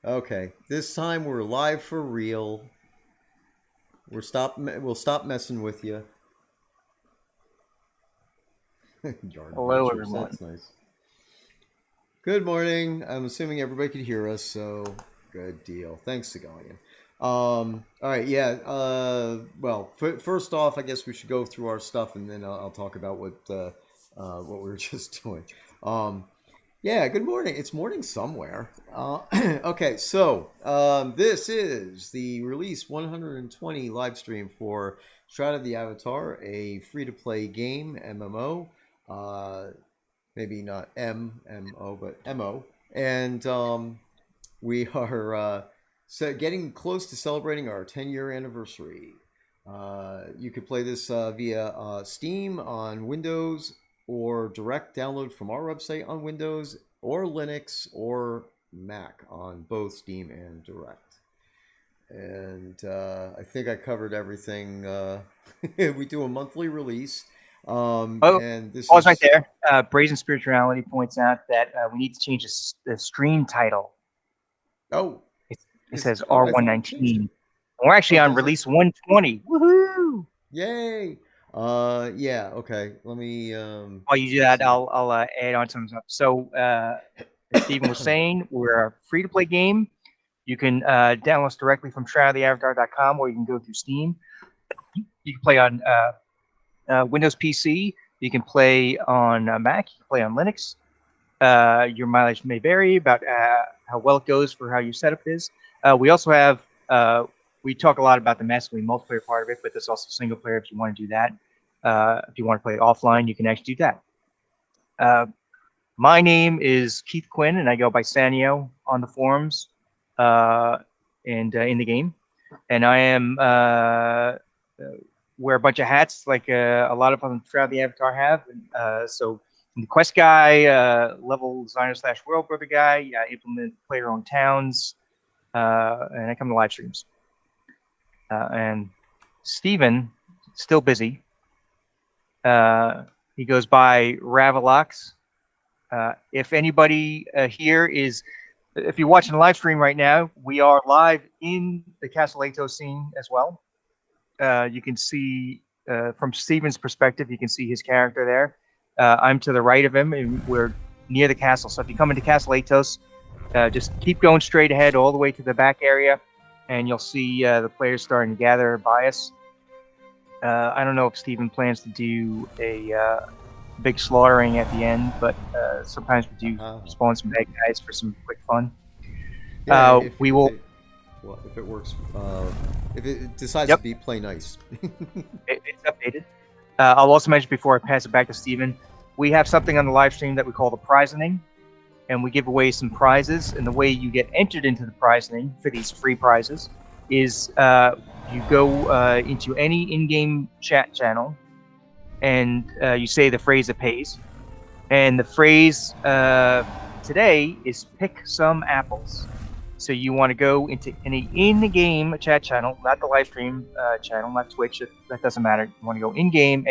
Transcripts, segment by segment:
Okay, this time we're live for real. We'll stop messing with you. Yard Hello, vultures. everyone. That's nice. Good morning. I'm assuming everybody could hear us, so good deal. Thanks, Segalian. All right, yeah. Well, first off, I guess we should go through our stuff, and then I'll talk about what we were just doing. Um, Yeah, good morning. It's morning somewhere. Okay, so this is the release 120 live stream for Shroud of the Avatar, a free to play game, MMO. Uh, Maybe not MMO, but MO. And we are getting close to celebrating our 10-year anniversary. You could play this via Steam on Windows or direct download from our website on Windows or Linux or Mac on both Steam and direct. And I think I covered everything. We do a monthly release. Oh, And this pause right is, there. Brazen Spirituality points out that we need to change the stream title. oh, It, it is, says oh, I thought we changed it. R119. We're Oh, actually on does it? release 120. Woohoo! Yay! Yeah, okay. Let me While you do that, see. I'll add on some stuff. So, as Stephen was saying, we're a free to play game. You can download us directly from shroudoftheavatar.com, or you can go through Steam. You can play on Windows PC. You can play on Mac. You can play on Linux. Your mileage may vary about how well it goes for how your setup is. We also have we talk a lot about the massively multiplayer part of it, but there's also single player if you want to do that. If you want to play offline, you can actually do that. Uh, my name is Keith Quinn, and I go by Sannio on the forums uh, and in the game. And I am wear a bunch of hats like a lot of them throughout the Avatar have. So I'm the quest guy, level designer slash world builder guy. I implement player-owned towns, and I come to live streams. And Steven, still busy. He goes by Ravalox. If anybody here is, if you're watching the live stream right now, we are live in the Castle Atos scene as well. You can see from Steven's perspective, you can see his character there. I'm to the right of him, and we're near the castle. So if you come into Castle Atos, just keep going straight ahead all the way to the back area, and you'll see the players starting to gather by us. I don't know if Steven plans to do a big slaughtering at the end, but sometimes we do Uh-huh. spawn some bad guys for some quick fun. Yeah, We will. if it works, if it decides to Yep, be play nice. it's updated. I'll also mention before I pass it back to Steven, we have something on the live stream that we call the prizing, and we give away some prizes. And the way you get entered into the prizing for these free prizes is you go into any in-game chat channel and you say the phrase that pays. And the phrase today is pick some apples. So you want to go into any in-game chat channel, not the live stream channel, not Twitch. That doesn't matter. You want to go in-game.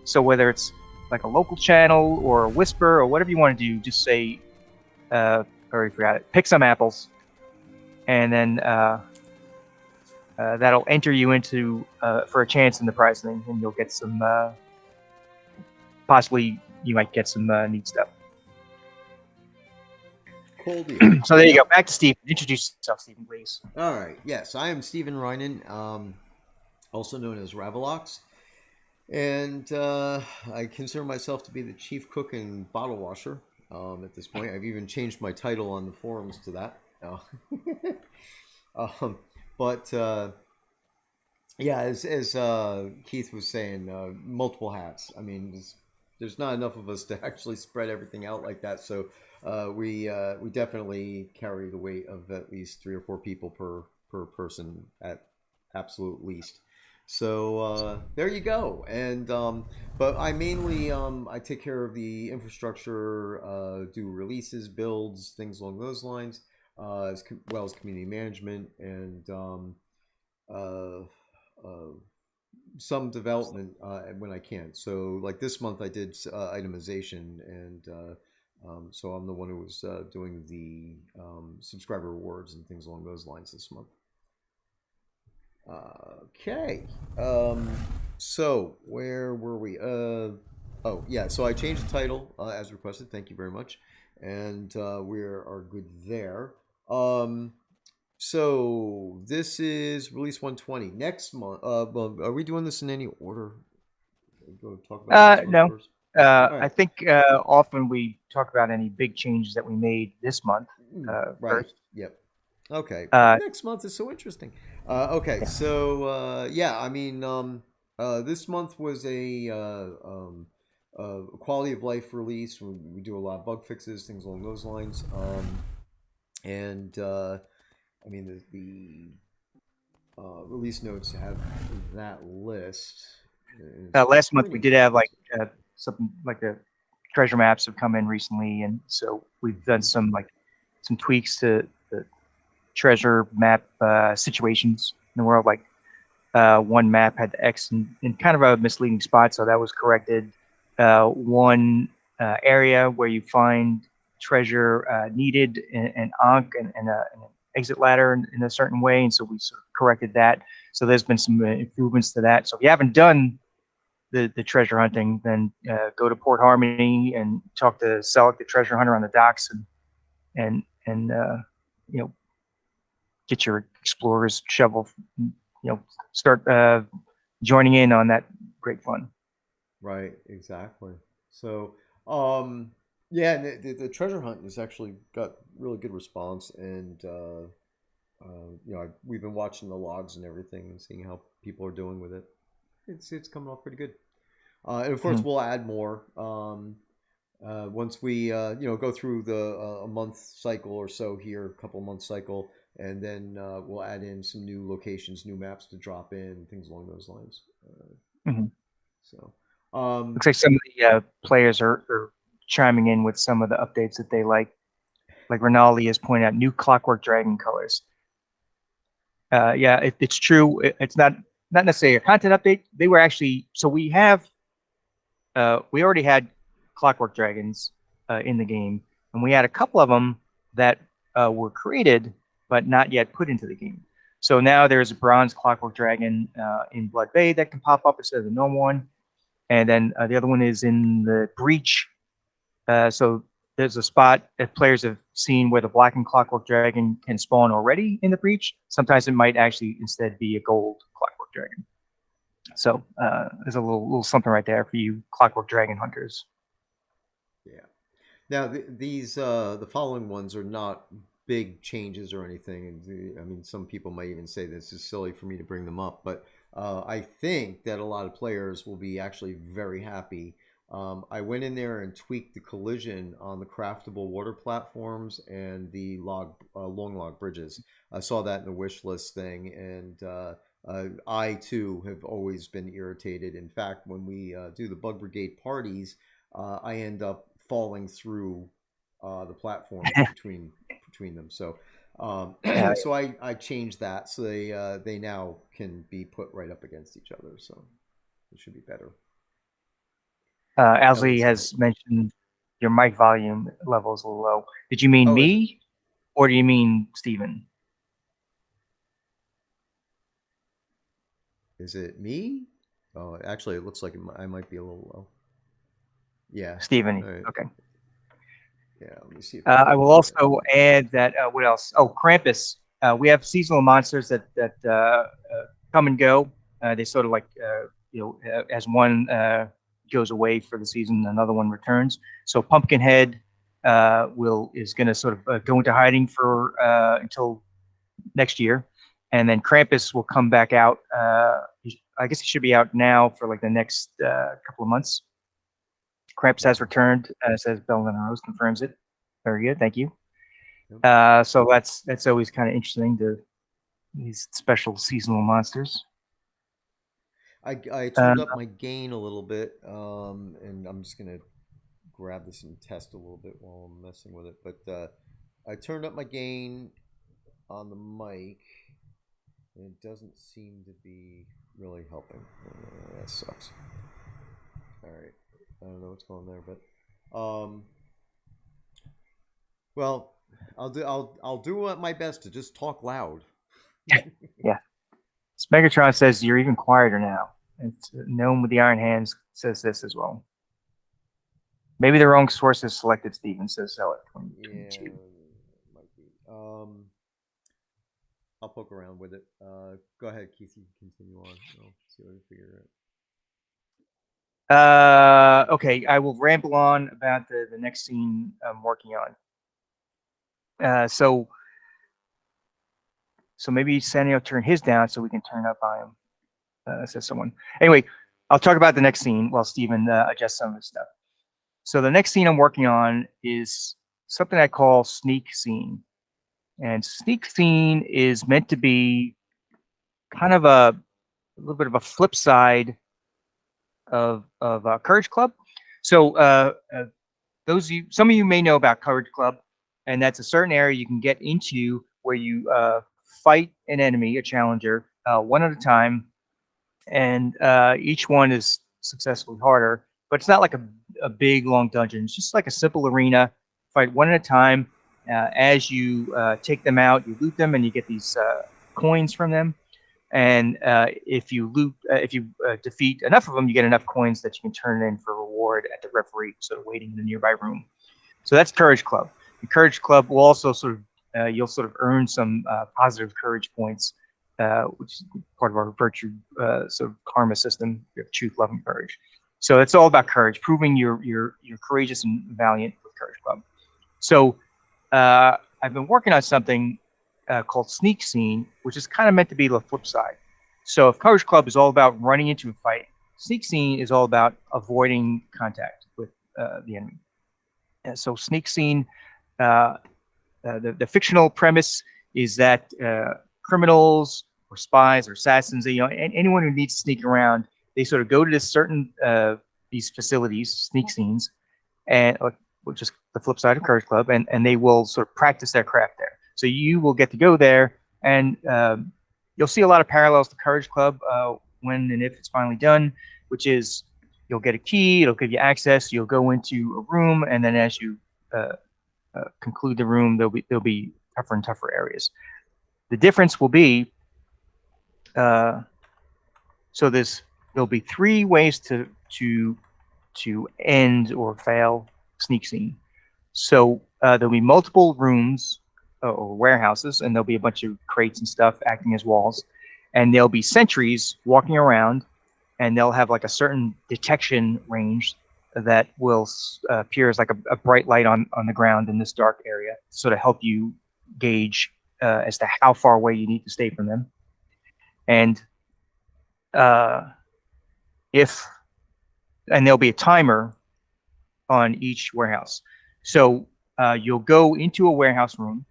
So whether it's like a local channel or a whisper or whatever you want to do, just say, I already forgot it. Pick some apples, and then that'll enter you into for a chance in the prize thing, and you'll get some. Possibly, you might get some neat stuff. Cool deal. So there you go. Yep. Back to Steve. Introduce yourself, Stephen, please. All right. Yes, I am Stephen Reinen, also known as Ravalox, and I consider myself to be the chief cook and bottle washer. At this point, I've even changed my title on the forums to that. Um, but yeah, as Keith was saying, multiple hats. I mean, there's not enough of us to actually spread everything out like that. So we definitely carry the weight of at least 3 or 4 people per person at absolute least. So there you go. And but I mainly I take care of the infrastructure, do releases, builds, things along those lines, as well as community management and uh, uh, some development when I can. So, like this month, I did itemization and So I'm the one who was doing the subscriber rewards and things along those lines this month. Okay. Um, so where were we? Oh yeah. So I changed the title as requested. Thank you very much, and we are good there. Um, so this is release 120 next month. Well, are we doing this in any order? Go talk about next month No. first. All I right. think often we talk about any big changes that we made this month Right. first. Yep. Okay. Uh, Next month is so interesting. Okay. yeah. So yeah, I mean, this month was a quality of life release. We do a lot of bug fixes, things along those lines. And I mean, the release notes have that list. It's Last month we pretty did have like comprehensive. something like the treasure maps have come in recently, and so we've done some tweaks to the treasure map situations in the world. Like one map had the X in kind of a misleading spot, so that was corrected. One area where you find treasure needed an Ankh and an exit ladder in a certain way, and so we sort of corrected that. So there's been some improvements to that. So if you haven't done the treasure hunting, then go to Port Harmony and talk to Selleck, the treasure hunter on the docks, and you know get your explorer's shovel. Start joining in on that great fun. Right, exactly. So, yeah, and the treasure hunt has actually got really good response, and we've been watching the logs and everything and seeing how people are doing with it. It's coming off pretty good. And of course, Mhm. we'll add more once we go through the a month cycle or so here, a couple month cycle, and then we'll add in some new locations, new maps to drop in, things along those lines. Mhm. So. Um, Looks like some of the players are chiming in with some of the updates that they like. Like Rinaldi has pointed out, new Clockwork Dragon colors. Yeah, it's true. It's not necessarily a content update. They were actually so we already had Clockwork Dragons in the game, and we had a couple of them that were created but not yet put into the game. So now there's a bronze Clockwork Dragon in Blood Bay that can pop up instead of the normal one, and then the other one is in the Breach. So there's a spot that players have seen where the blackened Clockwork Dragon can spawn already in the Breach. Sometimes it might actually instead be a gold Clockwork Dragon. So there's a little something right there for you Clockwork Dragon hunters. yeah. Now these the following ones are not big changes or anything. And I mean, some people might even say this is silly for me to bring them up, but I think that a lot of players will be actually very happy. I went in there and tweaked the collision on the craftable water platforms and the long log bridges. I saw that in the wish list thing, and I too have always been irritated. In fact, when we do the bug brigade parties, I end up falling through the platforms between them. So Uh, so I changed that so they now can be put right up against each other. So it should be better. At Owsley least I hope. has mentioned your mic volume level is a little low. Did you mean Oh, is it? me or do you mean Steven? Is it me? Oh, actually, it looks like I might be a little low. Yeah. Steven. All right. Okay. Yeah. Let me see if I can I get will that down. also add that what else? Oh, Krampus. We have seasonal monsters that come and go. They sort of like as one goes away for the season, another one returns. So Pumpkinhead will is going to sort of go into hiding for until next year, and then Krampus will come back out. I guess he should be out now for like the next couple of months. Krampus has Okay. returned, says Belvin Rose confirms it. Very good, thank you. Yep. So that's always kind of interesting to these special seasonal monsters. I Uh, turned up my gain a little bit, and I'm just gonna grab this and test a little bit while I'm messing with it. But I turned up my gain on the mic, and it doesn't seem to be really helping. That sucks. All right, I don't know what's going on there, but Well, I'll do my best to just talk loud. Yeah. Megatron says you're even quieter now. It's Gnome with the Iron Hands says this as well. Maybe the wrong source is selected, Steven says Zealot Yeah, 2022. might be. I'll poke around with it. Go ahead, Keith. You can continue on. I'll see what I figure Okay, I will ramble on about the next scene I'm working on. So maybe Sannio turn his down so we can turn up volume, says someone. Anyway, I'll talk about the next scene while Steven adjusts some of his stuff. So the next scene I'm working on is something I call sneak scene. And sneak scene is meant to be kind of a little bit of a flip side of Courage Club. So some of you may know about Courage Club, and that's a certain area you can get into where you fight an enemy, a challenger, one at a time, and each one is successfully harder. But it's not like a big long dungeon. It's just like a simple arena. Fight one at a time. As you take them out, you loot them, and you get these coins from them. And if you defeat enough of them, you get enough coins that you can turn in for reward at the referee, sort of waiting in the nearby room. So that's Courage Club. The Courage Club will also you'll sort of earn some positive courage points, which is part of our virtue sort of karma system. We have truth, love, and courage. So it's all about courage, proving you're courageous and valiant with Courage Club. So I've been working on something called Sneak Scene, which is kind of meant to be the flip side. So if Courage Club is all about running into a fight, Sneak Scene is all about avoiding contact with the enemy. And so Sneak Scene, the fictional premise is that criminals or spies or assassins, anyone who needs to sneak around, they sort of go to this certain these facilities, sneak scenes, and which is the flip side of Courage Club, and they will sort of practice their craft there. So you will get to go there, and you'll see a lot of parallels to Courage Club when and if it's finally done, which is you'll get a key, it'll give you access, you'll go into a room, and then as you conclude the room, there'll be tougher and tougher areas. The difference will be there'll be 3 ways to end or fail Sneak Scene. So there'll be multiple rooms or warehouses, and there'll be a bunch of crates and stuff acting as walls, and there'll be sentries walking around, and they'll have like a certain detection range that will appear as like a bright light on the ground in this dark area to sort of help you gauge as to how far away you need to stay from them. And there'll be a timer on each warehouse. So you'll go into a warehouse room.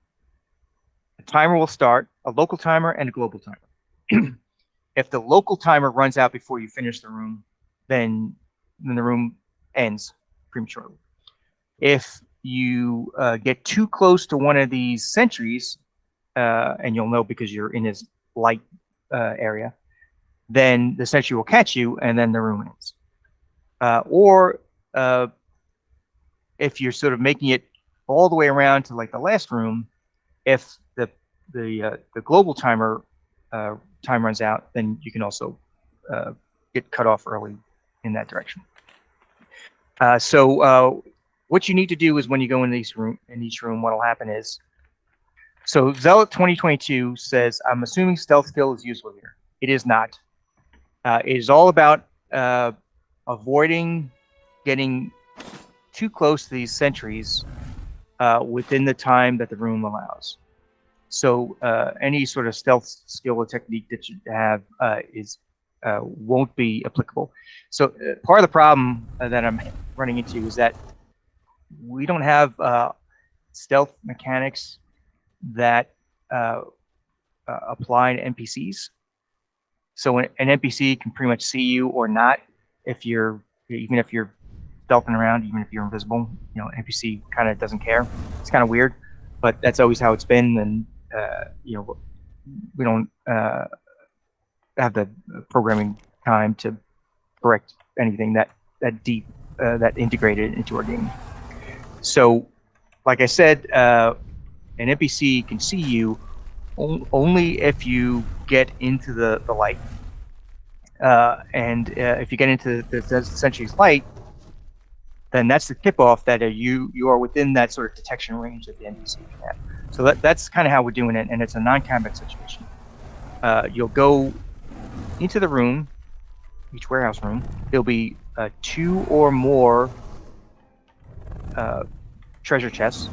A timer will start, a local timer and a global timer. If the local timer runs out before you finish the room, then the room ends prematurely. If you get too close to one of these sentries, and you'll know because you're in his light area, then the sentry will catch you, and then the room ends. Or if you're sort of making it all the way around to like the last room, if the global timer time runs out, then you can also get cut off early in that direction. So what you need to do is when you go in each room, what will happen is, so Zealot 2022 says, I'm assuming stealth skill is useful here. It is not. It is all about avoiding getting too close to these sentries within the time that the room allows. So any sort of stealth skill or technique that you have won't be applicable. So part of the problem that I'm running into is that we don't have stealth mechanics that apply to NPCs. So an NPC can pretty much see you or not even if you're stealthing around, even if you're invisible. NPC kind of doesn't care. It's kind of weird, but that's always how it's been. And we don't have the programming time to correct anything that deep, that integrated into our game. So like I said, an NPC can see you only if you get into the light. And if you get into the sentry's light, then that's the tip off that you are within that sort of detection range that the NPC can have. So that's kind of how we're doing it, and it's a non-combat situation. You'll go into the room, each warehouse room. There'll be 2 or more treasure chests,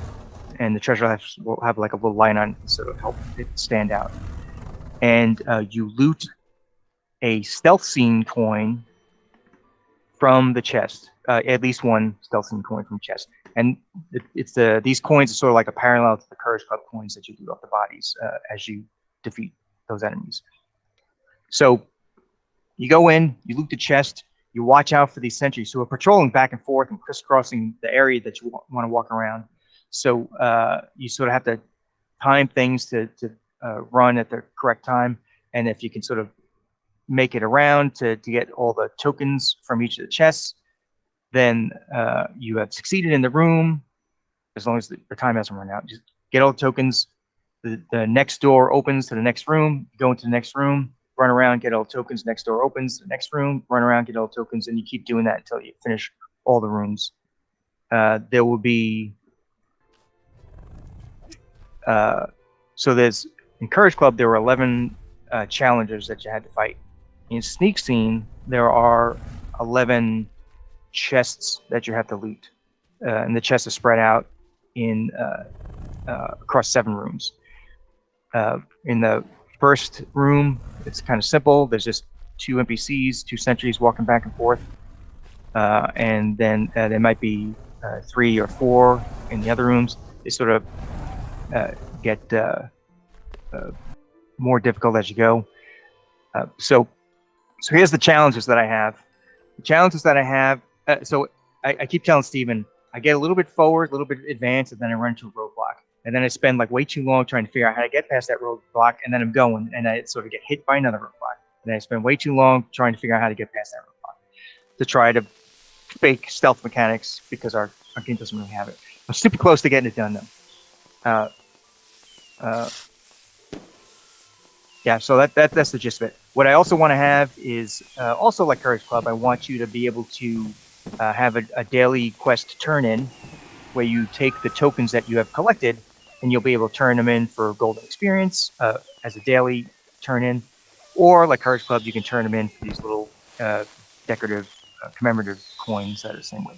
and the treasure will have like a little line on it to sort of help it stand out. And you loot a stealth scene coin from the chest, at least one stealth scene coin from chest. And these coins are sort of like a parallel to the Courage Club coins that you loot off the bodies as you defeat those enemies. So you go in, you loot the chest, you watch out for these sentries who are patrolling back and forth and crisscrossing the area that you want to walk around. So you sort of have to time things to run at the correct time. And if you can sort of make it around to get all the tokens from each of the chests, then you have succeeded in the room, as long as the time hasn't run out. Just get all the tokens. The next door opens to the next room, go into the next room, run around, get all the tokens, next door opens, the next room, run around, get all the tokens, and you keep doing that until you finish all the rooms. There will be... so there's... In Courage Club, there were 11 challengers that you had to fight. In Sneak Scene, there are 11 chests that you have to loot. And the chests are spread out in across 7 rooms. In the first room, it's kind of simple. There's just 2 NPCs, 2 sentries walking back and forth. And then there might be 3 or 4 in the other rooms. They sort of get more difficult as you go. So here's the challenges that I have. The challenges that I have, so I keep telling Steven, I get a little bit forward, a little bit advanced, and then I run into a roadblock. And then I spend like way too long trying to figure out how to get past that roadblock, and then I'm going, and I sort of get hit by another roadblock. And I spend way too long trying to figure out how to get past that roadblock to try to fake stealth mechanics, because our game doesn't really have it. I'm super close to getting it done, though. Yeah, so that's the gist of it. What I also want to have is, also like Courage Club, I want you to be able to have a daily quest turn-in, where you take the tokens that you have collected, and you'll be able to turn them in for golden experience as a daily turn-in. Or like Courage Club, you can turn them in for these little decorative, commemorative coins that are the same way.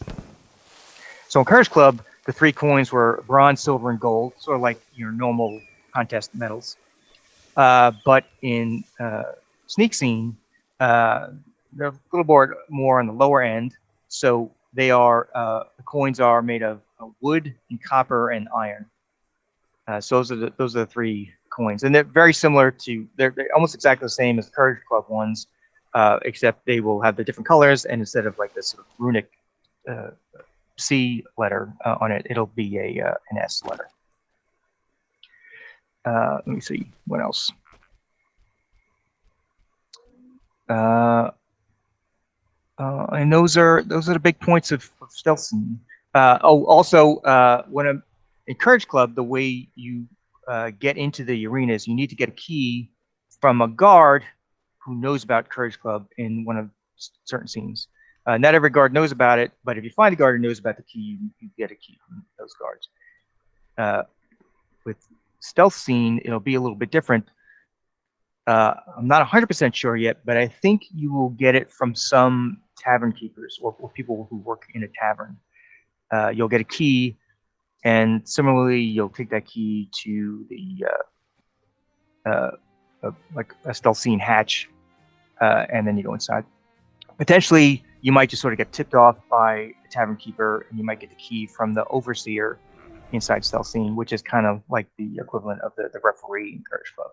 So in Courage Club, the 3 coins were bronze, silver, and gold, sort of like your normal contest medals. But in Sneak Scene, they're a little more on the lower end. So they are the coins are made of wood and copper and iron. So those are the 3 coins, and they're very similar to they're almost exactly the same as the Courage Club ones, except they will have the different colors, and instead of like this sort of runic C letter on it, it'll be an S letter. Let me see what else. And those are the big points of stealth scene. Also, when I'm in Courage Club, the way you get into the arenas, you need to get a key from a guard who knows about Courage Club in one of certain scenes. Not every guard knows about it, but if you find a guard who knows about the key, you get a key from those guards. With Stealth Scene, it'll be a little bit different. I'm not 100% sure yet, but I think you will get it from some tavern keepers or people who work in a tavern. You'll get a key, and similarly, you'll take that key to the like a Stealth Scene hatch, and then you go inside. Potentially, you might just sort of get tipped off by a tavern keeper, and you might get the key from the overseer inside Stealth Scene, which is kind of like the equivalent of the referee in Courage Club.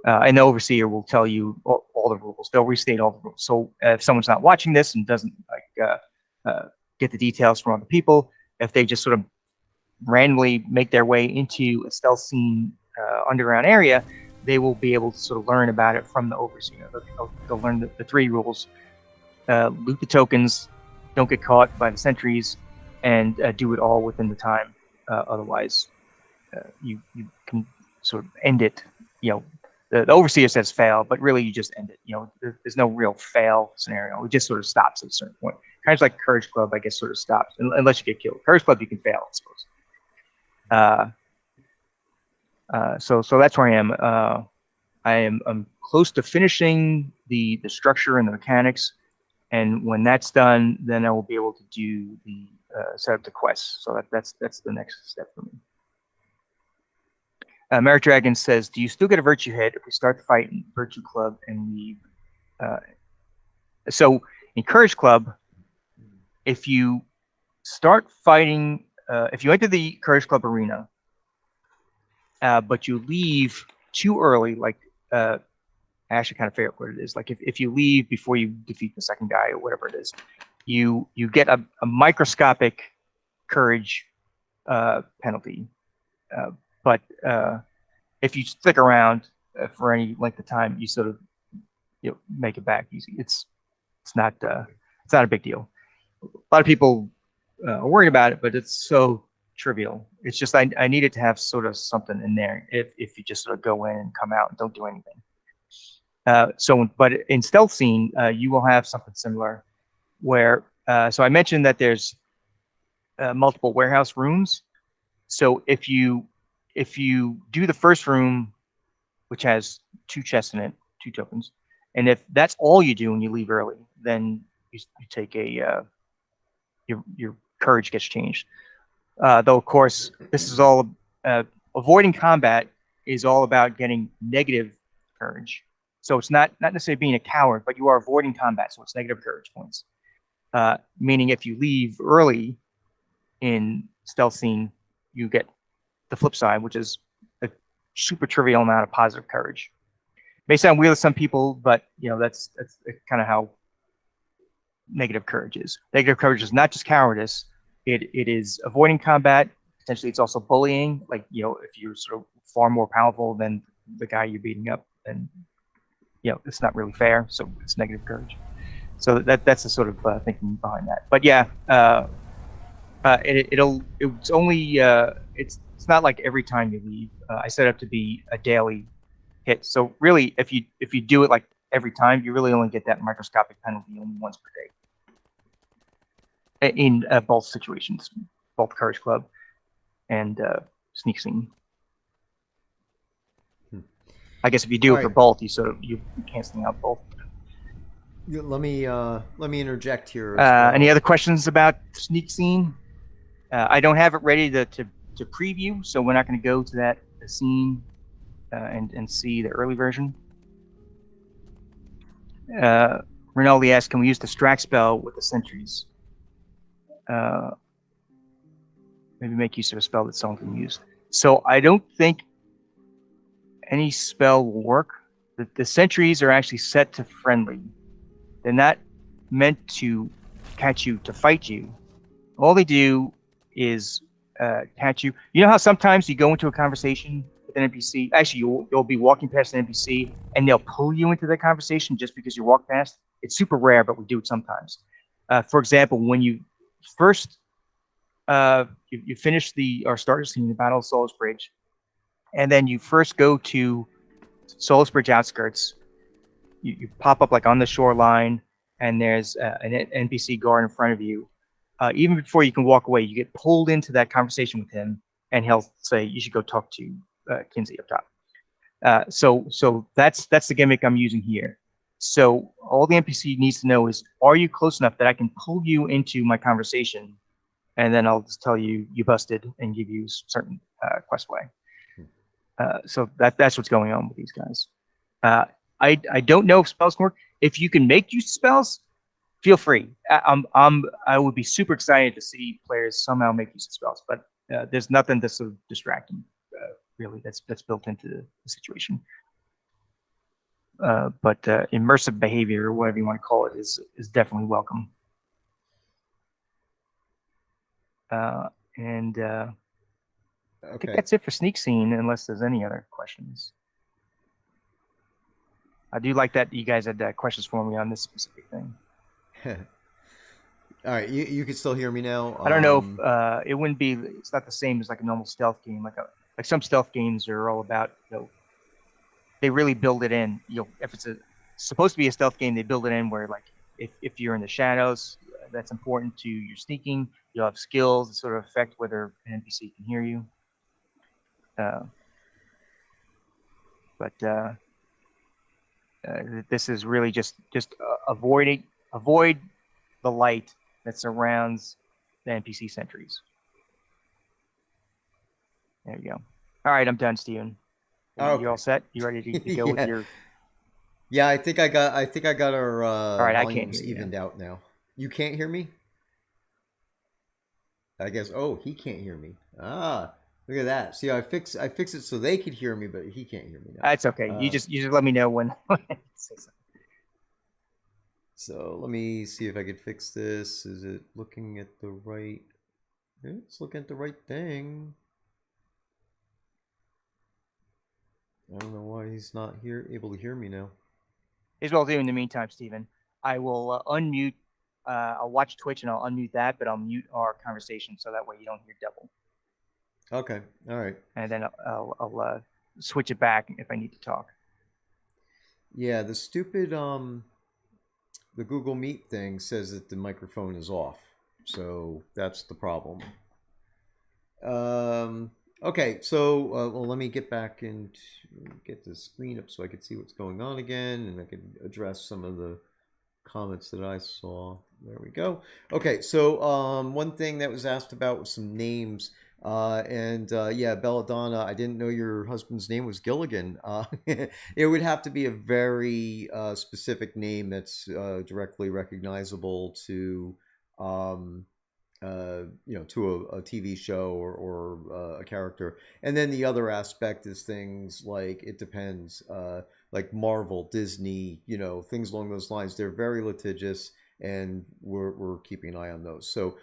And the overseer will tell you all the rules. They'll restate all the rules. So if someone's not watching this and doesn't get the details from other people, if they just sort of randomly make their way into a Stealth Scene underground area, they will be able to sort of learn about it from the overseer. They'll learn the 3 rules: loot the tokens, don't get caught by the sentries, and do it all within the time. Otherwise, you can sort of end it. The overseer says fail, but really you just end it. There's no real fail scenario. It just sort of stops at a certain point. Kind of like Courage Club, I guess, sort of stops unless you get killed. Courage Club, you can fail, I suppose. So that's where I am. I'm close to finishing the structure and the mechanics, and when that's done, then I will be able to do the set up the quests. So that's the next step for me. Merrick Dragon says, "Do you still get a virtue hit if we start the fight in Virtue Club and leave?" So in Courage Club, if you start fighting, if you enter the Courage Club arena, but you leave too early, like I actually kind of figure out what it is. Like if you leave before you defeat the second guy or whatever it is, you get a microscopic courage penalty. But if you stick around for any length of time, you sort of make it back easy. It's not a big deal. A lot of people are worried about it, but it's so trivial. It's just I needed to have sort of something in there if you just sort of go in and come out and don't do anything. But in Stealth Scene, you will have something similar where so I mentioned that there's multiple warehouse rooms. So if you do the first room, which has 2 chests in it, 2 tokens, and if that's all you do and you leave early, then you take a your courage gets changed. Though of course this is all avoiding combat is all about getting negative courage. So it's not necessarily being a coward, but you are avoiding combat, so it's negative courage points. Meaning if you leave early in Stealth Scene, you get the flip side, which is a super trivial amount of positive courage. May sound weird to some people, but that's kind of how negative courage is. Negative courage is not just cowardice; it is avoiding combat. Potentially, it's also bullying. Like if you're sort of far more powerful than the guy you're beating up, then it's not really fair. So it's negative courage. So that's the sort of thinking behind that. But yeah, it's only it's not like every time you leave. I set it up to be a daily hit. So really, if you do it like every time, you really only get that microscopic penalty only once per day. In both situations, both Courage Club and Sneak Scene. I guess if you do it for both, you canceling out both. Let me interject here. Any other questions about Sneak Scene? I don't have it ready to preview, so we're not going to go to that scene and see the early version. Rinaldi asked, "Can we use the distract spell with the sentries? Maybe make use of a spell that someone can use." So I don't think any spell will work. The sentries are actually set to friendly. They're not meant to catch you to fight you. All they do is catch you. You know how sometimes you go into a conversation with an NPC? Actually, you'll be walking past an NPC and they'll pull you into the conversation just because you walk past. It's super rare, but we do it sometimes. For example, when you first you finish or start scene the Battle of Solus Bridge, and then you first go to Solus Bridge outskirts. You pop up like on the shoreline, and there's an NPC guard in front of you. Even before you can walk away, you get pulled into that conversation with him, and he'll say, "You should go talk to Kinsey up top." So that's the gimmick I'm using here. So all the NPC needs to know is, are you close enough that I can pull you into my conversation, and then I'll just tell you busted and give you certain quest way. So that's what's going on with these guys. I don't know if spells can work. If you can make use of spells, feel free. I would be super excited to see players somehow make use of spells, but there's nothing that's sort of distracting, really. That's built into the situation. But immersive behavior, or whatever you want to call it, is definitely welcome. I think that's it for Sneak Scene, unless there's any other questions. I do like that you guys had questions for me on this specific thing. All right, you can still hear me now. I don't know if it wouldn't be. It's not the same as like a normal stealth game. Like some stealth games are all about they really build it in. If it's supposed to be a stealth game, they build it in where like if you're in the shadows, that's important to your sneaking. You'll have skills that sort of affect whether an NPC can hear you. But this is really just avoid the light that surrounds the NPC sentries. There you go. All right, I'm done, Steven. You Okay. all set? You ready to go with Yeah. your? Yeah, I think I got our All right, I can't hear volumes you now. evened out now. You can't hear me? I guess. Oh, he can't hear me. Ah, look at that. See, I fix it so they could hear me, but he can't hear me now. That's okay. You just let me know when. So let me see if I could fix this. Is it looking at the right? It's looking at the right thing. I don't know why he's not able to hear me now. As well do in the meantime, Steven. I will unmute. I'll watch Twitch and I'll unmute that, but I'll mute our conversation so that way you don't hear double. Okay. All right. And then I'll switch it back if I need to talk. Yeah, the stupid the Google Meet thing says that the microphone is off. So that's the problem. Okay, so well, let me get back and get the screen up so I can see what's going on again, and I can address some of the comments that I saw. There we go. Okay, so one thing that was asked about was some names. Yeah, Belladonna, I didn't know your husband's name was Gilligan. It would have to be a very specific name that's directly recognizable to um, to a TV show or a character. And then the other aspect is things like it depends, like Marvel, Disney, things along those lines. They're very litigious, and we're keeping an eye on those. So,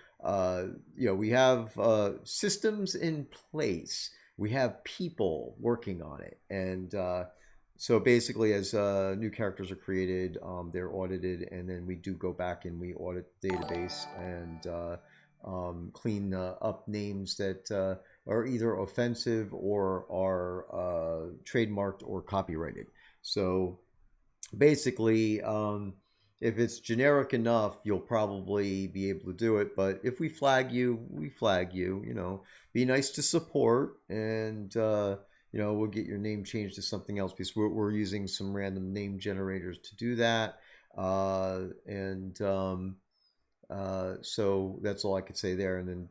we have systems in place. We have people working on it, and so basically, as new characters are created, they're audited, and then we do go back and we audit the database and clean up names that are either offensive or are trademarked or copyrighted. So basically, if it's generic enough, you'll probably be able to do it. But if we flag you, we flag you. Be nice to support, and we'll get your name changed to something else because we're using some random name generators to do that. So that's all I could say there. And then,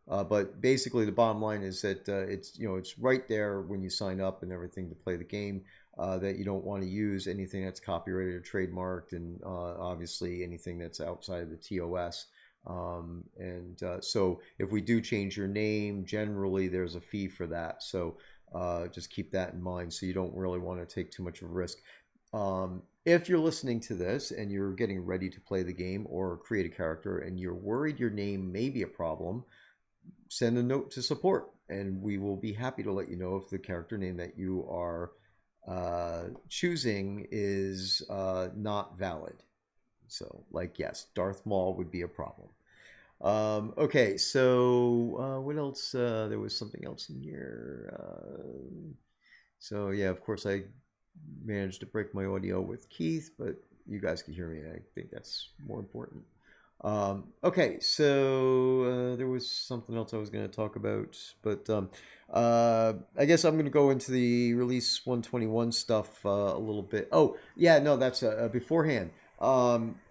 but basically the bottom line is that it's right there when you sign up and everything to play the game, that you don't want to use anything that's copyrighted or trademarked, and obviously anything that's outside of the TOS. So if we do change your name, generally there's a fee for that. So just keep that in mind. So you don't really want to take too much of a risk. If you're listening to this and you're getting ready to play the game or create a character and you're worried your name may be a problem, send a note to support and we will be happy to let you know if the character name that you are choosing is not valid. So, like, yes, Darth Maul would be a problem. Okay, so what else? There was something else in here. So, yeah, of course, I managed to break my audio with Keith, but you guys can hear me, and I think that's more important. Okay, so there was something else I was going to talk about, but I guess I'm going to go into the release 121 stuff a little bit. Oh, yeah, no, that's beforehand.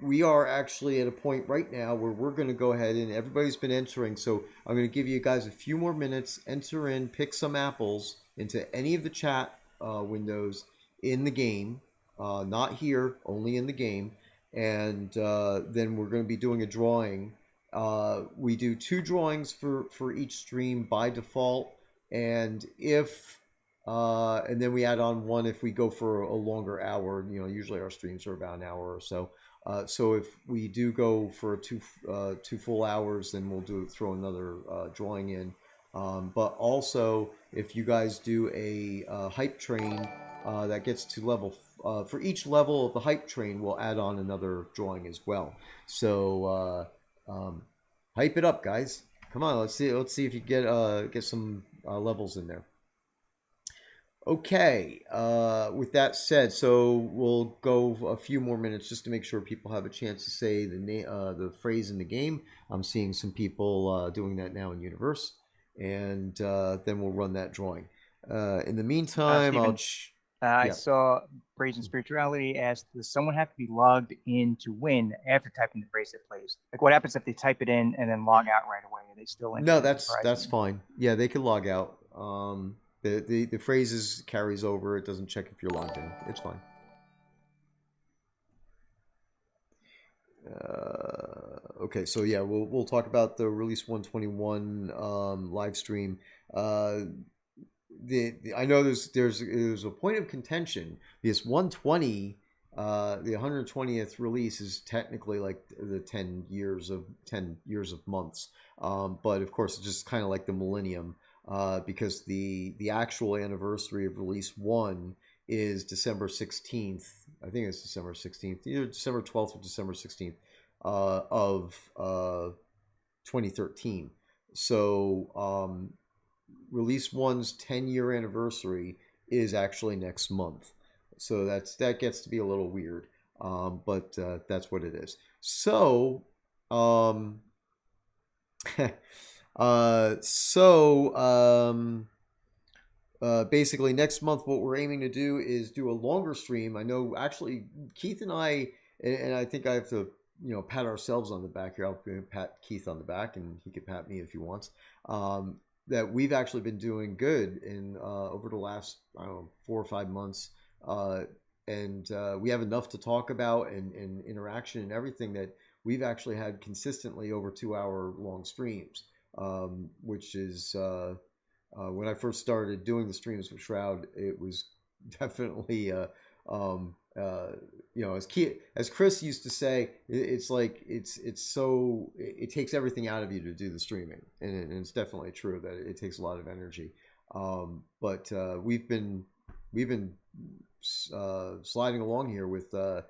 We are actually at a point right now where we're going to go ahead and everybody's been entering, so I'm going to give you guys a few more minutes. Enter in, pick some apples into any of the chat windows in the game, not here, only in the game. And then we're going to be doing a drawing. We do 2 drawings for each stream by default, and and then we add on one if we go for a longer hour. Usually our streams are about an hour or so. So if we do go for two full hours, then we'll throw another drawing in. But also, if you guys do a hype train that gets to level, for each level of the hype train, we'll add on another drawing as well. So Um, Hype it up, guys. Come on, let's see. Let's see if you get some levels in there. Okay. With that said, so we'll go a few more minutes just to make sure people have a chance to say the phrase in the game. I'm seeing some people doing that now in Universe, and then we'll run that drawing. In the meantime, Stephen, I yeah. saw Brazen Spirituality asked, does someone have to be logged in to win after typing the phrase it plays? Like, what happens if they type it in and then log out right away? Are they still No, entered into the prize? that's fine. Yeah, they can log out. The phrases carries over. It doesn't check if you're logged in. It's fine. Okay, so yeah, we'll talk about the release 121 live stream. I know there's a point of contention. This 120, the 120th release is technically like the 10 years of months. But of course, it's just kind of like the millennium, because the actual anniversary of release one is December 16th. I think it's December 16th, either December 12th or December 16th of 2013. So release one's 10-year anniversary is actually next month. So that gets to be a little weird, but that's what it is. So, um, basically next month, what we're aiming to do is do a longer stream. I know actually Keith and I, and I think I have to, pat ourselves on the back here. I'll pat Keith on the back, and he can pat me if he wants. That we've actually been doing good in over the last, I don't know, 4 or 5 months, and we have enough to talk about and interaction and everything that we've actually had consistently over 2 hour long streams, which is when I first started doing the streams with Shroud, it was definitely um, as Chris used to say, it's like it takes everything out of you to do the streaming, and it's definitely true that it takes a lot of energy. But we've been sliding along here with 2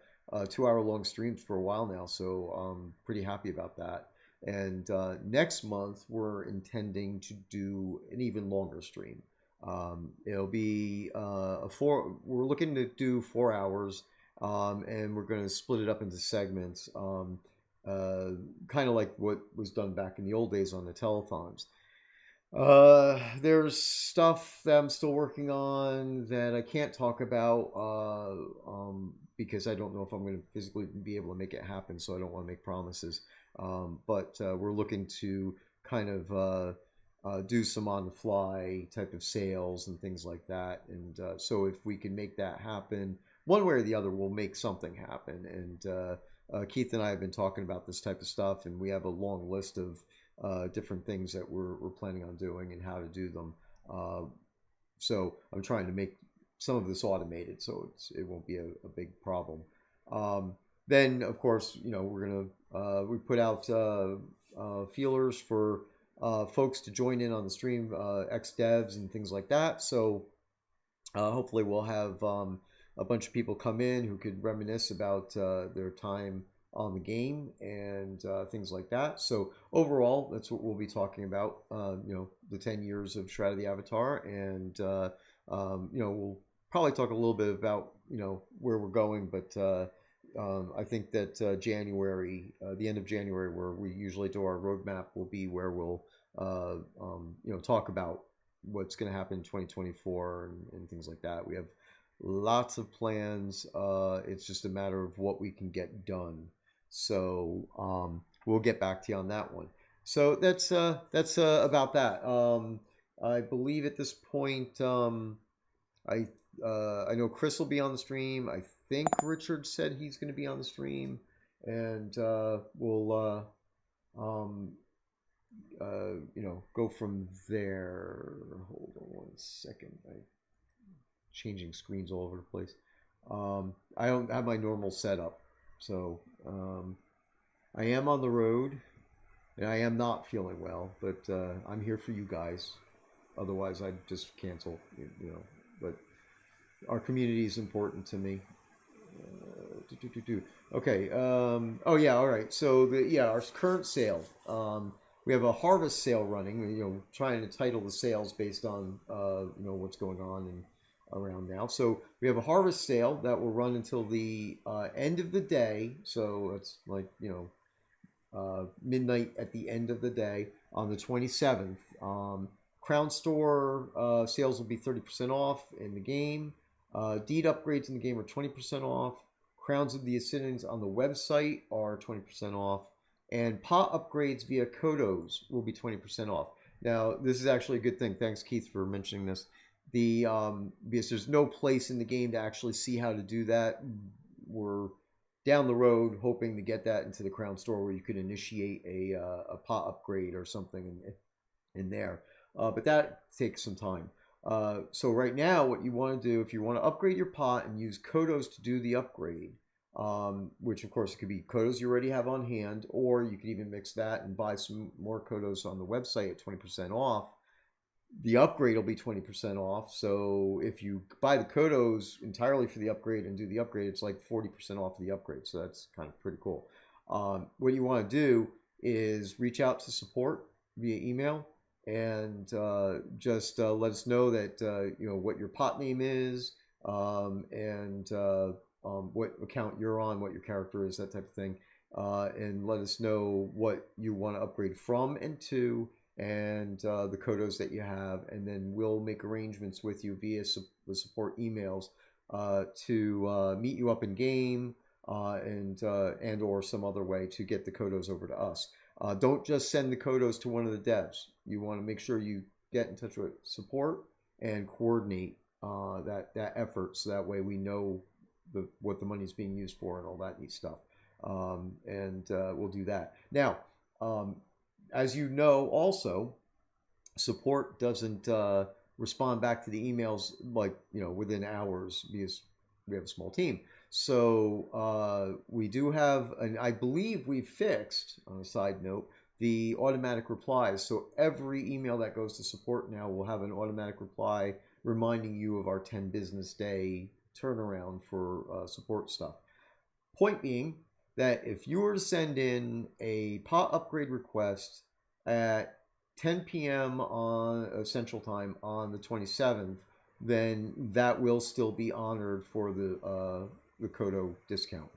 hour long streams for a while now, so I'm pretty happy about that. And next month we're intending to do an even longer stream. It'll be we're looking to do 4 hours, and we're going to split it up into segments, kind of like what was done back in the old days on the telethons. There's stuff that I'm still working on that I can't talk about, because I don't know if I'm going to physically be able to make it happen, so I don't want to make promises. But we're looking to kind of do some on the fly type of sales and things like that. And so if we can make that happen, one way or the other, we'll make something happen. And Keith and I have been talking about this type of stuff, and we have a long list of different things that we're planning on doing and how to do them. So I'm trying to make some of this automated, so it won't be a big problem. Then, of course, we're gonna we put out feelers for folks to join in on the stream, ex devs and things like that. So hopefully we'll have a bunch of people come in who could reminisce about their time on the game and things like that. So overall, that's what we'll be talking about. The 10 years of Shroud of the Avatar, and we'll probably talk a little bit about where we're going, but I think that January, the end of January, where we usually do our roadmap, will be where we'll talk about what's going to happen in 2024 and things like that. We have lots of plans. It's just a matter of what we can get done. So we'll get back to you on that one. So that's about that. I believe at this point, I know Chris will be on the stream. I think Richard said he's going to be on the stream, and we'll go from there. Hold on one second. I'm changing screens all over the place. I don't have my normal setup, so I am on the road, and I am not feeling well, but I'm here for you guys. Otherwise, I'd just cancel. But our community is important to me. Okay. Oh yeah. All right. So our current sale. We have a harvest sale running. Trying to title the sales based on what's going on and around now. So we have a harvest sale that will run until the end of the day. So it's like midnight at the end of the day on the 27th. Crown Store sales will be 30% off in the game. Deed upgrades in the game are 20% off. Crowns of the Ascendants on the website are 20% off. And pot upgrades via Kodos will be 20% off. Now, this is actually a good thing. Thanks, Keith, for mentioning this. Because there's no place in the game to actually see how to do that. We're down the road hoping to get that into the Crown Store where you could initiate a pot upgrade or something in there. But that takes some time. So right now, what you want to do, if you want to upgrade your pot and use Kodos to do the upgrade, which of course it could be Kodos you already have on hand, or you could even mix that and buy some more Kodos on the website at 20% off. The upgrade will be 20% off. So if you buy the Kodos entirely for the upgrade and do the upgrade, it's like 40% off the upgrade. So that's kind of pretty cool. What you want to do is reach out to support via email and just let us know that what your pot name is and what account you're on, what your character is, that type of thing, and let us know what you want to upgrade from and to, and the Kodos that you have, and then we'll make arrangements with you via the support emails to meet you up in game and or some other way to get the Kodos over to us. Don't just send the Kodos to one of the devs. You want to make sure you get in touch with support and coordinate that effort, so that way we know what the money is being used for and all that neat stuff. And we'll do that. Now, as you know, also, support doesn't respond back to the emails like within hours because we have a small team. So we do have, and I believe we fixed, on a side note, the automatic replies. So every email that goes to support now will have an automatic reply reminding you of our 10 business day turnaround for support stuff. Point being that if you were to send in a pot upgrade request at 10 p.m. on Central Time on the 27th, then that will still be honored for the Kodo discount.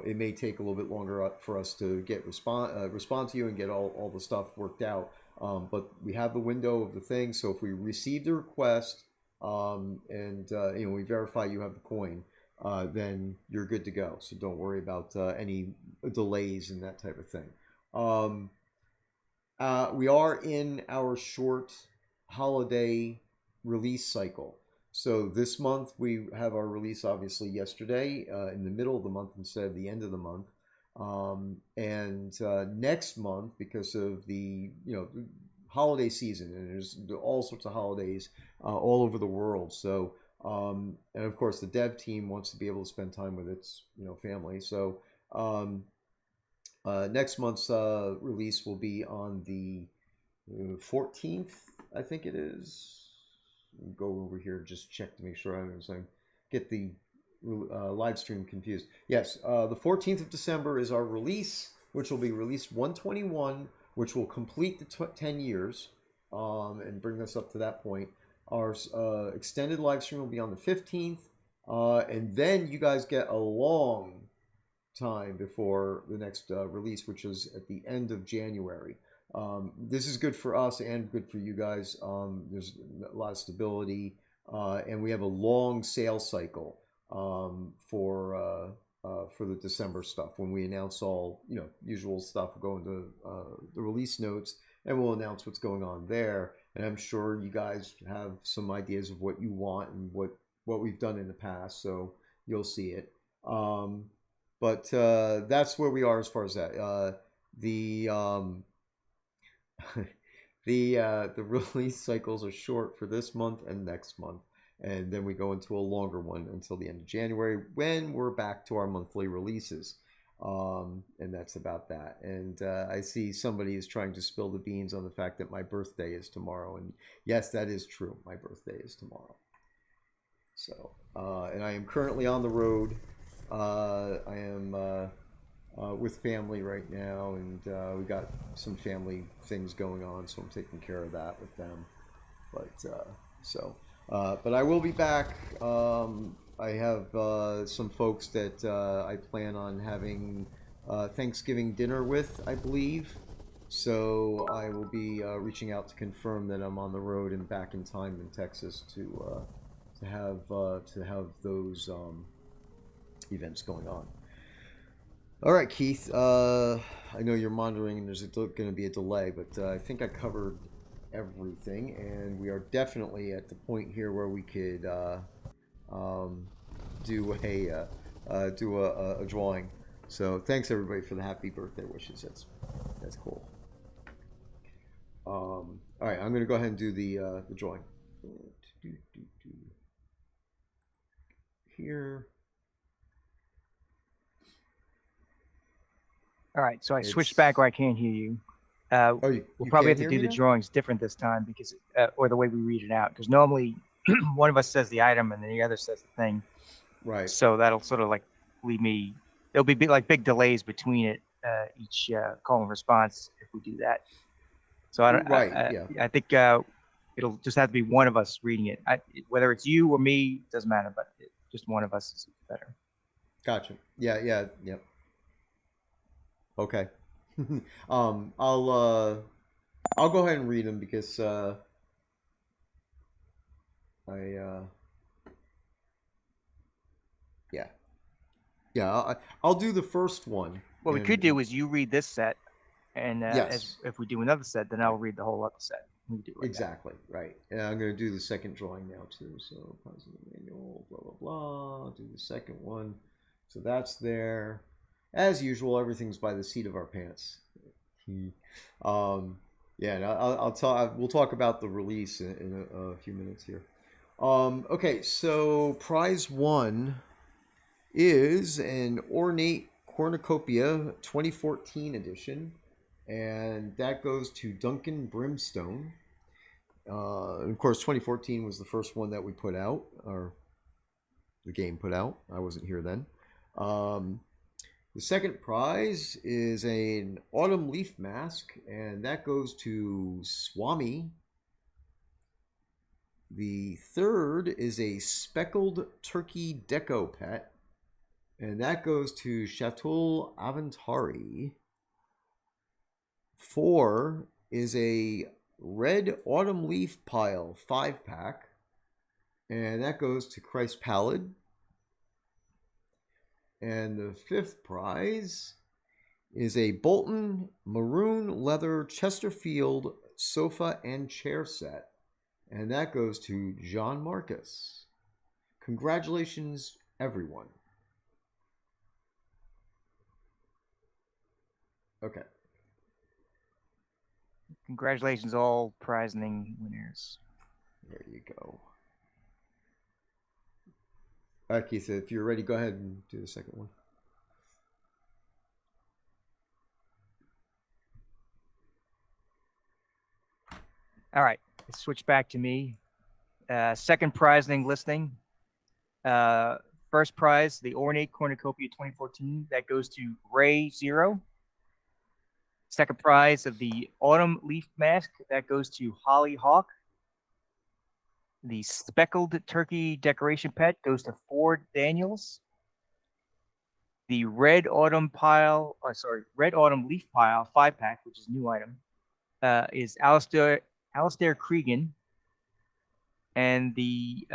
It may take a little bit longer for us to get respond to you and get all the stuff worked out. But we have the window of the thing, so if we receive the request and we verify you have the coin, then you're good to go. So don't worry about any delays and that type of thing. We are in our short holiday release cycle. So this month we have our release obviously yesterday in the middle of the month instead of the end of the month. And next month, because of the holiday season, and there's all sorts of holidays all over the world. So and of course the dev team wants to be able to spend time with its family. So next month's release will be on the 14th, I think it is. Go over here and just check to make sure I get the live stream confused. Yes, the 14th of December is our release, which will be release 121, which will complete the 10 years and bring us up to that point. Our extended live stream will be on the 15th, and then you guys get a long time before the next release, which is at the end of January. This is good for us and good for you guys. There's a lot of stability, and we have a long sales cycle for the December stuff. When we announce all usual stuff, we'll go into the release notes and we'll announce what's going on there. And I'm sure you guys have some ideas of what you want and what we've done in the past, so you'll see it. But that's where we are as far as that. The release cycles are short for this month and next month, and then we go into a longer one until the end of January when we're back to our monthly releases. And that's about that. And I see somebody is trying to spill the beans on the fact that my birthday is tomorrow, and yes, that is true. My birthday is tomorrow. So, and I am currently on the road I am with family right now, and we got some family things going on, so I'm taking care of that with them. But but I will be back. I have some folks that I plan on having Thanksgiving dinner with, I believe. So I will be reaching out to confirm that I'm on the road and back in time in Texas to have those events going on. All right, Keith. I know you're monitoring, and there's going to be a delay, but I think I covered everything, and we are definitely at the point here where we could um, do a drawing. So thanks everybody for the happy birthday wishes. That's cool. All right, I'm gonna go ahead and do the drawing. Here, All right, so I switched it's back where I can't hear you. oh We'll you probably can't have to hear do me the now? drawings different this time because, or the way we read it out, because normally one of us says the item and then the other says the thing. Right. So that'll sort of like leave me. There'll be like big delays between it, each call and response if we do that. So Right. Yeah. I think it'll just have to be one of us reading it. Whether it's you or me doesn't matter, but just one of us is better. Gotcha. Yeah. Yeah. Yep. Okay. um, I'll uh, I'll go ahead and read them because I yeah I'll do the first one What we could and do is you read this set, and as yes, if we do another set, then I'll read the whole other set. We do it like that. exactly right. And I'm gonna do the second drawing now too. So positive manual, blah blah blah. I'll do the second one. So that's there. As usual, everything's by the seat of our pants. um, yeah, and I'll talk. We'll talk about the release in a few minutes here. Okay, so prize one is an ornate cornucopia 2014 edition, and that goes to Duncan Brimstone. And of course, 2014 was the first one that we put out, or the game put out. I wasn't here then. Um, the second prize is an autumn leaf mask, and that goes to Swami. The third is a speckled turkey deco pet, and that goes to Chatul Avantari. Four is a red autumn leaf pile 5-pack, and that goes to Christ Pallid. And the fifth prize is a Bolton maroon leather Chesterfield sofa and chair set, and that goes to John Marcus. Congratulations, everyone. Okay. Congratulations, all prizing winners. There you go. All right, Keith, if you're ready, go ahead and do the second one. All right, let's switch back to me. Second prizing listing. First prize, the Ornate Cornucopia 2014. That goes to Ray Zero. Second prize of the Autumn Leaf Mask. That goes to Holly Hawk. The Speckled Turkey Decoration Pet goes to Ford Daniels. The Red Autumn Red Autumn Leaf Pile 5-pack, which is a new item, is Alistair Cregan. And the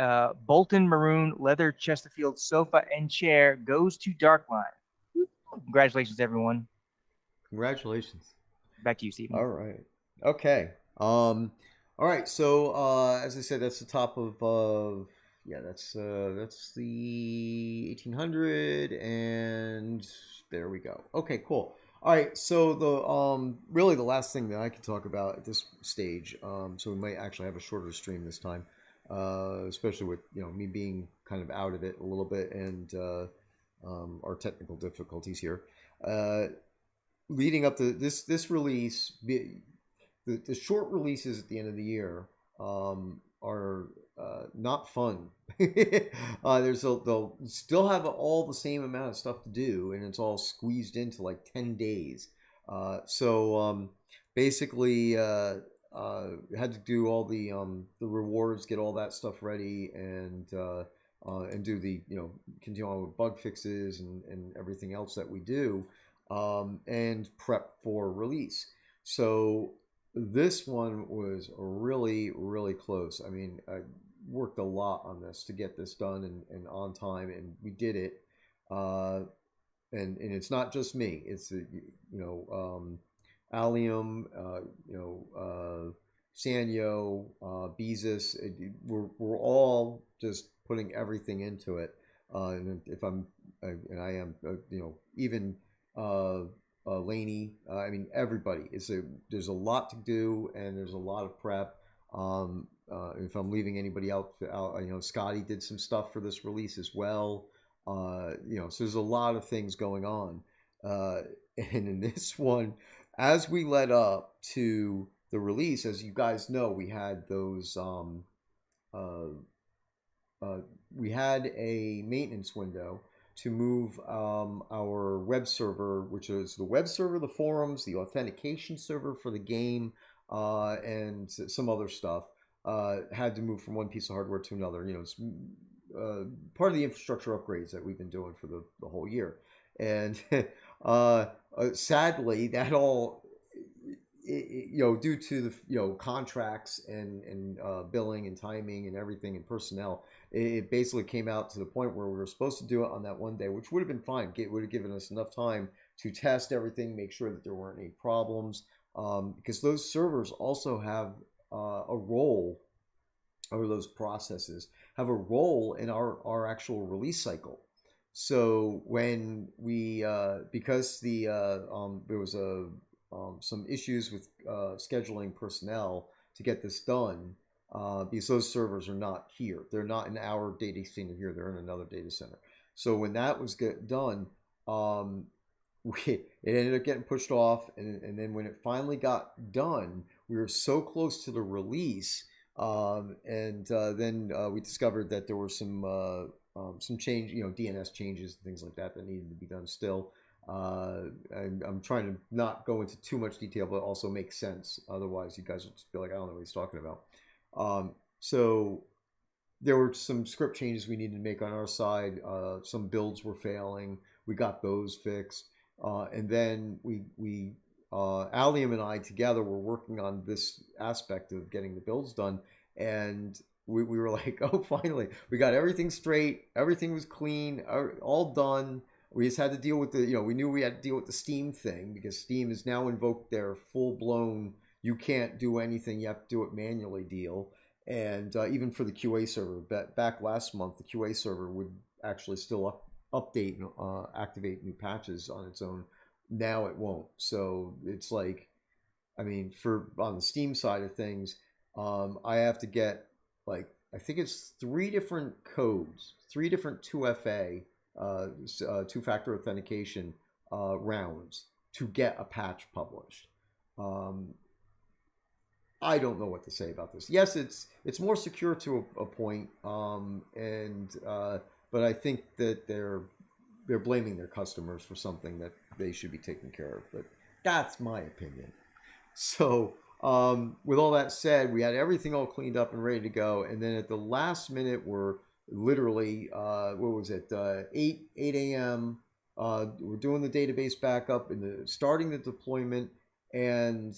Bolton Maroon Leather Chesterfield Sofa and Chair goes to Darkline. Congratulations, everyone. Congratulations. Back to you, Stephen. All right. Okay. All right. So as I said, that's the top of yeah. That's the 1800, and there we go. Okay. Cool. All right. So the really the last thing that I can talk about at this stage. So we might actually have a shorter stream this time. Especially with me being kind of out of it a little bit and our technical difficulties here. Leading up to this release, the short releases at the end of the year are not fun. They'll still have all the same amount of stuff to do, and it's all squeezed into like 10 days. Basically, had to do all the rewards, get all that stuff ready, and do the continue on with bug fixes and everything else that we do, and prep for release. So this one was really, really close. I mean, I worked a lot on this to get this done and on time, and we did it. Uh, and it's not just me. It's Allium, Sannio, Beezus. We're all just putting everything into it. And if I'm, and I am, even uh, Laney. I mean, everybody. There's a lot to do, and there's a lot of prep. If I'm leaving anybody out, Scotty did some stuff for this release as well. So there's a lot of things going on. Uh, and in this one, as we led up to the release, as you guys know, we had those. Uh, uh, we had a maintenance window to move our web server, which is the web server, the forums, the authentication server for the game, and some other stuff. Had to move from one piece of hardware to another. It's part of the infrastructure upgrades that we've been doing for the whole year. And sadly, that all, due to the contracts and billing and timing and everything and personnel, it basically came out to the point where we were supposed to do it on that one day, which would have been fine. It would have given us enough time to test everything, make sure that there weren't any problems, because those servers also have a role, or those processes have a role in our actual release cycle. So when we, because there was some issues with scheduling personnel to get this done, because those servers are not here. They're not in our data center here. They're in another data center. So when that was done, it ended up getting pushed off, and then when it finally got done, we were so close to the release, and then we discovered that there were some change, DNS changes and things like that that needed to be done still. And I'm trying to not go into too much detail, but also make sense. Otherwise, you guys will just be like, I don't know what he's talking about. So there were some script changes we needed to make on our side. Some builds were failing. We got those fixed. And then Allium and I together were working on this aspect of getting the builds done. And we were like, oh, finally, we got everything straight. Everything was clean, all done. We just had to deal with we knew we had to deal with the Steam thing, because Steam has now invoked their full-blown, you can't do anything, you have to do it manually deal. And even for the QA server, back last month, the QA server would actually still update and activate new patches on its own. Now it won't. So it's like, I mean, on the Steam side of things, I have to get, like, I think it's 3 different codes, 3 different 2FA, two-factor authentication rounds to get a patch published. I don't know what to say about this. Yes, it's more secure to a point, but I think that they're blaming their customers for something that they should be taking care of. But that's my opinion. So, with all that said, we had everything all cleaned up and ready to go, and then at the last minute, we're literally, what was it, 8 a.m. We're doing the database backup and starting the deployment, and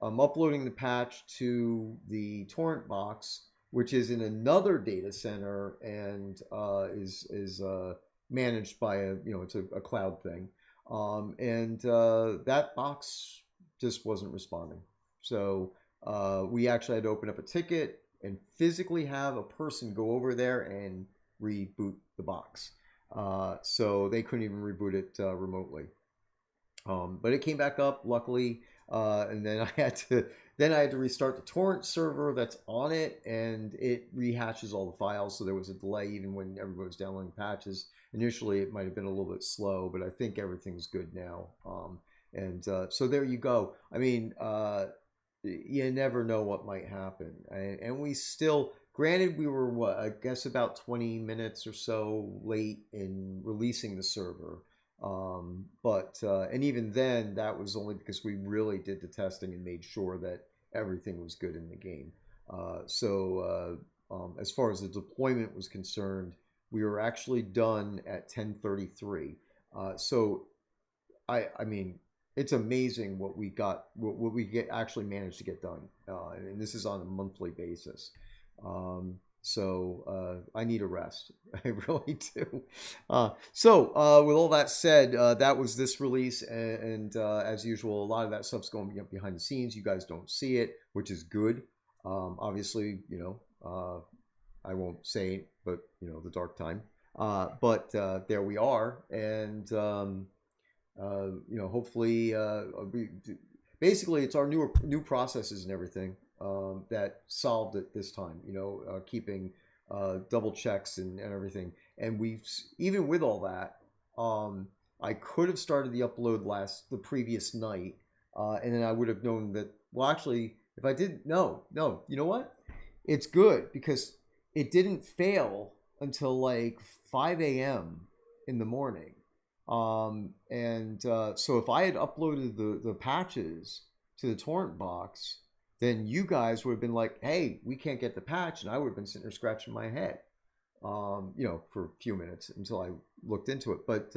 I'm uploading the patch to the torrent box, which is in another data center and is managed by it's a cloud thing, and that box just wasn't responding. So we actually had to open up a ticket and physically have a person go over there and reboot the box. So they couldn't even reboot it remotely. But it came back up, luckily, and then I had to restart the torrent server that's on it, and it rehashes all the files. So there was a delay even when everybody was downloading patches. Initially, it might have been a little bit slow, but I think everything's good now. So there you go. I mean, you never know what might happen, and we still, granted, we were what I guess about 20 minutes or so late in releasing the server. But and even then, that was only because we really did the testing and made sure that everything was good in the game. As far as the deployment was concerned, we were actually done at 10:33. I mean, it's amazing what we got, what we get actually managed to get done, and this is on a monthly basis. I need a rest. I really do. With all that said, that was this release, and as usual, a lot of that stuff's going behind the scenes. You guys don't see it, which is good. Obviously, I won't say it, but the dark time. But there we are, and hopefully, basically, it's our new processes and everything that solved it this time. Keeping double checks and everything. And we've even with all that, I could have started the upload the previous night, and then I would have known that. Well, actually, if I did, no, you know what? It's good because it didn't fail until like 5 a.m. in the morning. So if I had uploaded the patches to the torrent box, then you guys would have been like, hey, we can't get the patch. And I would have been sitting there scratching my head, for a few minutes until I looked into it. But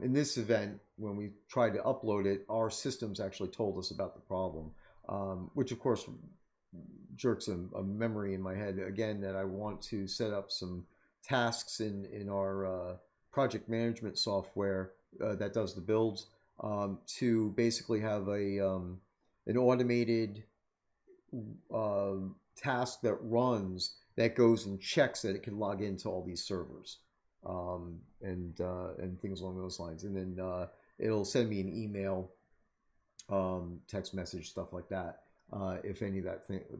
in this event, when we tried to upload it, our systems actually told us about the problem, which of course jerks a memory in my head again that I want to set up some tasks in our project management software that does the builds, to basically have an automated uh, task that runs that goes and checks that it can log into all these servers, and things along those lines, and then it'll send me an email, text message, stuff like that, if any of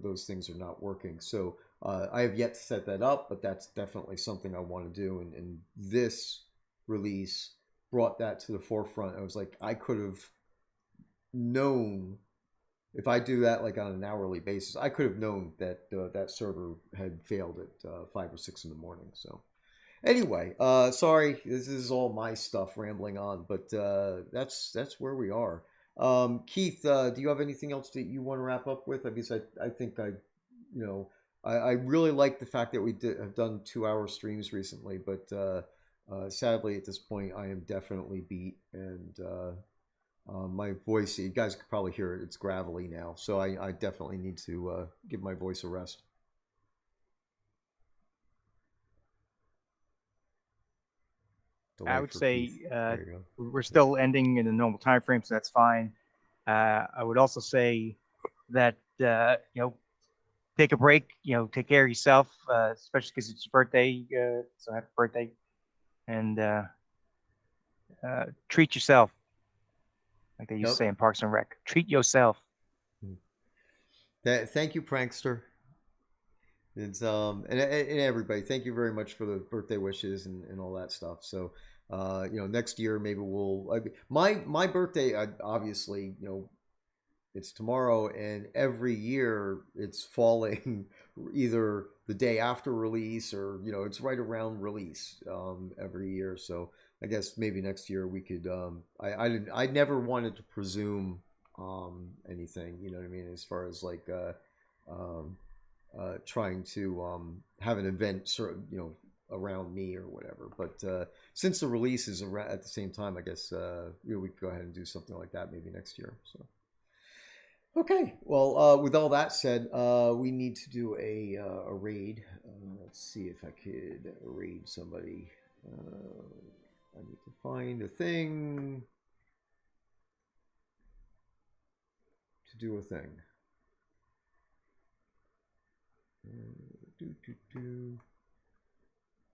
those things are not working. So I have yet to set that up, but that's definitely something I want to do. And this release brought that to the forefront. I was like, I could have known if I do that like on an hourly basis, I could have known that that server had failed at 5 or 6 in the morning. So anyway, sorry, this is all my stuff rambling on, but that's where we are. Keith, do you have anything else that you want to wrap up with? I guess I think I really like the fact that we have done 2 hour streams recently, but sadly at this point I am definitely beat, and my voice, you guys could probably hear it, it's gravelly now, so I definitely need to give my voice a rest. I Delay would for say Keith. There you go. we're still ending in a normal time frame, so that's fine. I would also say that take a break. Take care of yourself, especially because it's your birthday. So happy birthday, and treat yourself, like they used to Yep. say in Parks and Rec. Treat yourself. Thank you, prankster. It's and everybody, thank you very much for the birthday wishes and all that stuff. So, next year maybe my birthday. Obviously, it's tomorrow, and every year it's falling either the day after release or it's right around release, every year. So I guess maybe next year we could. I never wanted to presume anything. You know what I mean? As far as like um, trying to have an event sort of around me or whatever. But since the release is around at the same time, I guess we could go ahead and do something like that maybe next year. So. Okay, well, with all that said, we need to do a raid. Let's see if I could raid somebody. I need to find a thing to do a thing.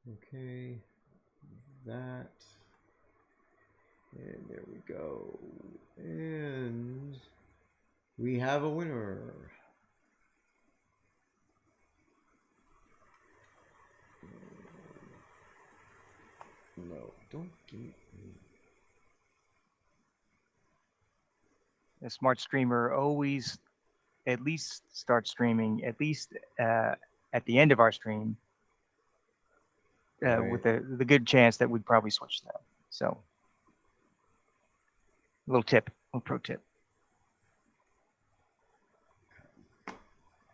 Okay, that. And there we go. And we have a winner. No, don't give me. A smart streamer always at least start streaming at least at the end of our stream, Right. with the good chance that we'd probably switch them. So, little pro tip.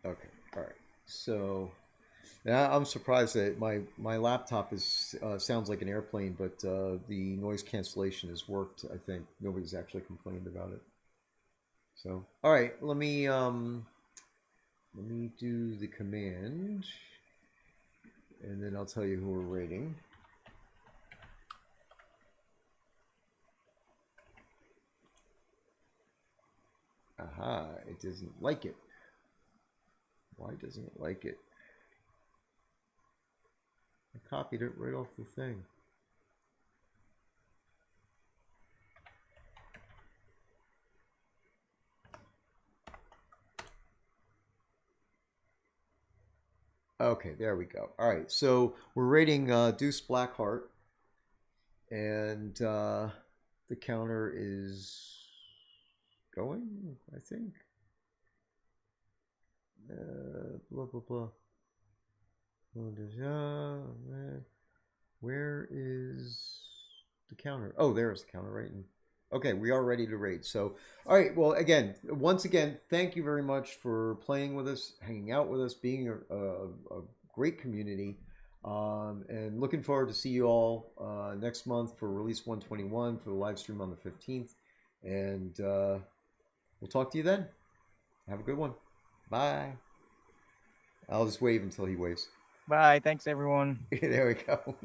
Okay. All right. So now I'm surprised that my laptop is sounds like an airplane, but the noise cancellation has worked. I think nobody's actually complained about it. So all right, let me do the command, and then I'll tell you who we're rating. Aha! It doesn't like it. Why doesn't it like it? I copied it right off the thing. Okay, there we go. All right, so we're rating Deuce Blackheart, and the counter is going, I think. Blah, blah, blah. Where is the counter? Oh, there's the counter, right? Okay, we are ready to raid. So, all right. Well, again, once again, thank you very much for playing with us, hanging out with us, being a great community, and looking forward to see you all next month for release 121 for the live stream on the 15th. And we'll talk to you then. Have a good one. Bye. I'll just wave until he waves. Bye. Thanks, everyone. There we go.